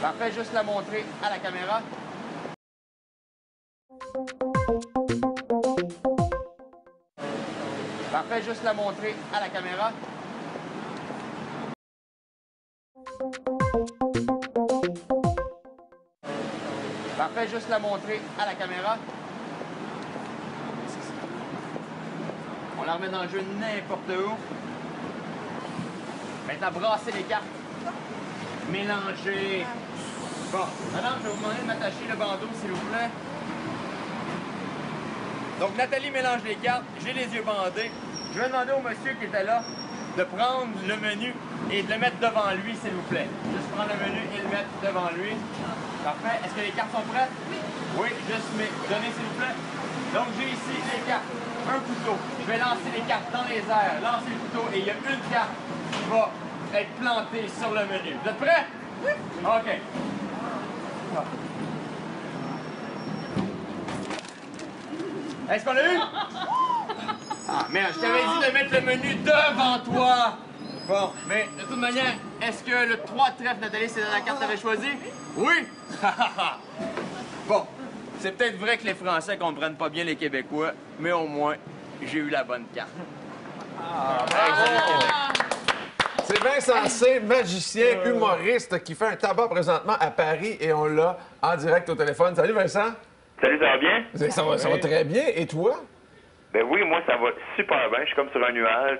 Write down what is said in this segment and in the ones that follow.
Parfait, juste la montrer à la caméra. Parfait, juste la montrer à la caméra. Parfait, juste la montrer à la caméra. On la remet dans le jeu n'importe où. Maintenant, brasser les cartes. Mélanger. Bon, madame, je vais vous demander de m'attacher le bandeau, s'il vous plaît. Donc, Nathalie mélange les cartes. J'ai les yeux bandés. Je vais demander au monsieur qui était là de prendre le menu et de le mettre devant lui, s'il vous plaît. Juste prendre le menu et le mettre devant lui. Parfait. Est-ce que les cartes sont prêtes? Oui. Oui, juste donnez, s'il vous plaît. Donc, j'ai ici les cartes. Un couteau. Je vais lancer les cartes dans les airs, lancer le couteau et il y a une carte qui va être plantée sur le menu. Vous êtes prêts? Oui. OK. Est-ce qu'on l'a eu? Ah, merde, je t'avais dit de mettre le menu devant toi. Bon, mais de toute manière, est-ce que le 3 de trèfle, Nathalie, c'est dans la carte que tu avais choisie? Oui? Bon, c'est peut-être vrai que les Français comprennent pas bien les Québécois, mais au moins, j'ai eu la bonne carte. C'est Vincent C, magicien, humoriste, qui fait un tabac présentement à Paris et on l'a en direct au téléphone. Salut Vincent. Salut, ça va bien? Ça va très bien. Et toi? Ben oui, moi, ça va super bien. Je suis comme sur un nuage.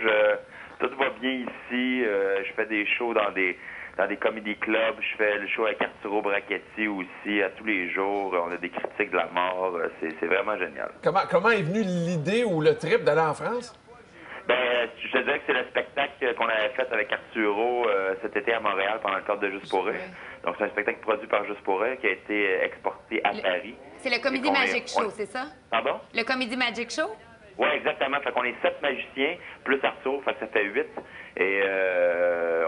Tout va bien ici. Je fais des shows dans des comedy clubs. Je fais le show avec Arturo Brachetti aussi à tous les jours. On a des critiques de la mort. C'est vraiment génial. Comment est venue l'idée ou le trip d'aller en France? Ben, je te dirais que c'est le spectacle qu'on avait fait avec Arturo cet été à Montréal pendant le cadre de Juste pour rire. Donc, c'est un spectacle produit par Juste pour rire qui a été exporté à Paris. C'est le Comedy Magic Show, c'est ça? Pardon? Le Comedy Magic Show? Oui, exactement. Fait qu'on est 7 magiciens, plus Arthur, fait que ça fait 8. Et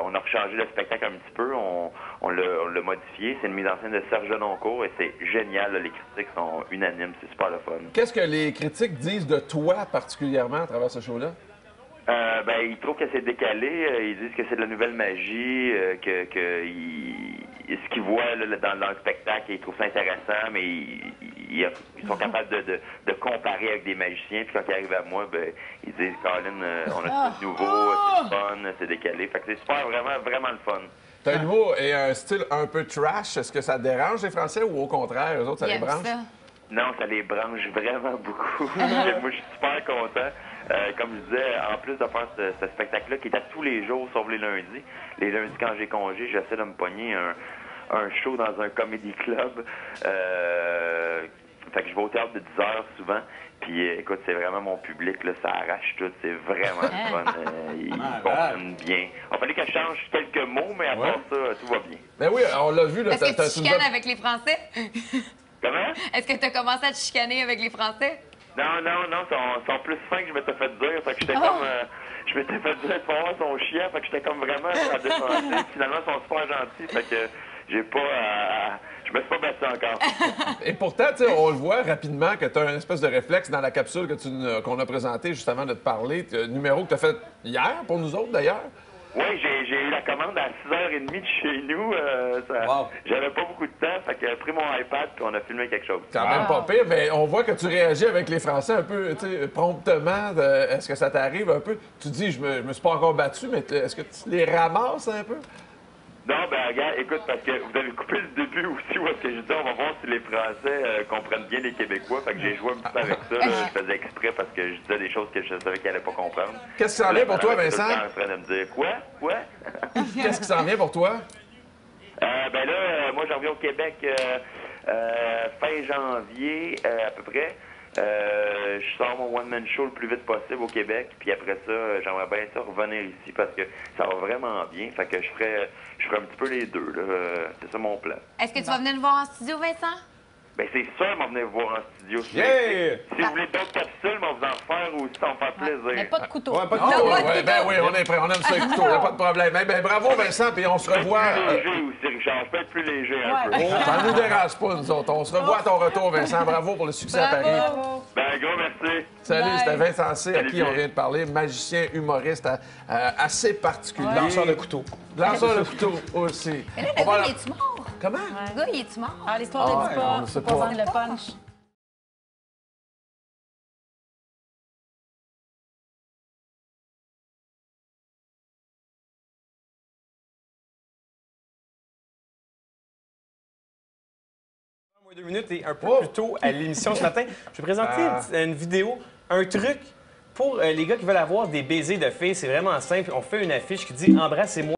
on a rechangé le spectacle un petit peu, on l'a modifié. C'est une mise en scène de Serge Denoncourt et c'est génial. Là. Les critiques sont unanimes, c'est super le fun. Qu'est-ce que les critiques disent de toi particulièrement à travers ce show-là? Ben, ils trouvent que c'est décalé. Ils disent que c'est de la nouvelle magie, ce qu'ils voient là, dans le spectacle, ils trouvent ça intéressant, mais ils sont capables de comparer avec des magiciens. Puis quand ils arrivent à moi, ben, ils disent, Colin, on a tout de nouveau, c'est fun, c'est décalé. Fait que c'est super, vraiment le fun. T'as un humour et un style un peu trash. Est-ce que ça dérange les Français ou au contraire, eux autres, ça les branche? Non, ça les branche vraiment beaucoup. Moi, je suis super content. Comme je disais, en plus de faire ce spectacle-là, qui est à tous les jours, sauf les lundis quand j'ai congé, j'essaie de me pogner un show dans un comedy club. Fait que je vais au théâtre de 10 heures souvent. Puis écoute, c'est vraiment mon public, là, ça arrache tout. C'est vraiment le fun. Ils comprennent bien. Il fallait que je change quelques mots, mais à part ça, tout va bien. Ben oui, on l'a vu. Est-ce que tu chicanes avec les Français? Comment? Est-ce que tu as commencé à te chicaner avec les Français? Non, ils sont plus fins que je m'étais fait dire. Fait que j'étais comme... je m'étais fait dire de voir son chien, fait que j'étais comme vraiment à défenser. Finalement, ils sont super gentils, fait que j'ai pas... je me suis pas battu encore. Et pourtant, tu sais, on le voit rapidement que tu as une espèce de réflexe dans la capsule qu'on a présentée juste avant de te parler. Numéro que tu as fait hier, pour nous autres, d'ailleurs. Oui, j'ai eu la commande à 6h30 de chez nous. J'avais pas beaucoup de temps, fait que j'ai pris mon iPad et on a filmé quelque chose. Quand même pas pire, mais on voit que tu réagis avec les Français un peu, tu sais, promptement. Est-ce que ça t'arrive un peu? Tu dis, je me suis pas encore battu, mais est-ce que tu les ramasses un peu? Non, ben regarde, écoute, parce que vous avez coupé le début aussi où est-ce que je disais, on va voir si les Français comprennent bien les Québécois. Fait que j'ai joué un petit peu avec ça. Là. Je faisais exprès parce que je disais des choses que je savais qu'ils n'allaient pas comprendre. Qu'est-ce qui s'en vient pour toi, Vincent? En train de me dire, quoi? Qu'est-ce qui s'en vient pour toi? Ben là, moi, j'en reviens au Québec fin janvier, à peu près. Je sors mon one-man show le plus vite possible au Québec, puis après ça, j'aimerais bien ça revenir ici parce que ça va vraiment bien. Fait que je ferai un petit peu les deux, là. C'est ça mon plan. Est-ce que tu vas venir nous voir en studio, Vincent? Ben c'est sûr, on va venir vous voir en studio. Yeah! Si vous voulez d'autres capsules, on va vous en refaire aussi, ça va me faire plaisir. Mais pas de couteau. Ouais, pas de Ah, couteau. ouais, ben oui, on est prêt. On aime ça, les couteaux, y a pas de problème. Eh ben, bravo, Vincent, puis on se revoit. Plus léger aussi, Richard. Je peux être plus léger un peu. Ça nous dérange pas, nous autres. On se revoit à ton retour, Vincent. Bravo pour le succès à Paris. Ben, gros merci. Salut, Bye. c'était Vincent C, à Salut, qui on bien. vient de parler, magicien, humoriste assez particulier. Lanceur de couteau. Lanceur de couteau aussi. Mais là, On le va gars, la- il est-tu mort? Comment? Le gars, il est-tu mort? Ah, l'histoire Ah, ne dit ouais, pas. on sait Faut pas pas. vendre le punch. Moins 2 minutes et un peu Oh. plus tôt à l'émission ce matin, je vais présenter une vidéo, un truc pour les gars qui veulent avoir des baisers de filles. C'est vraiment simple. On fait une affiche qui dit « Embrassez-moi ».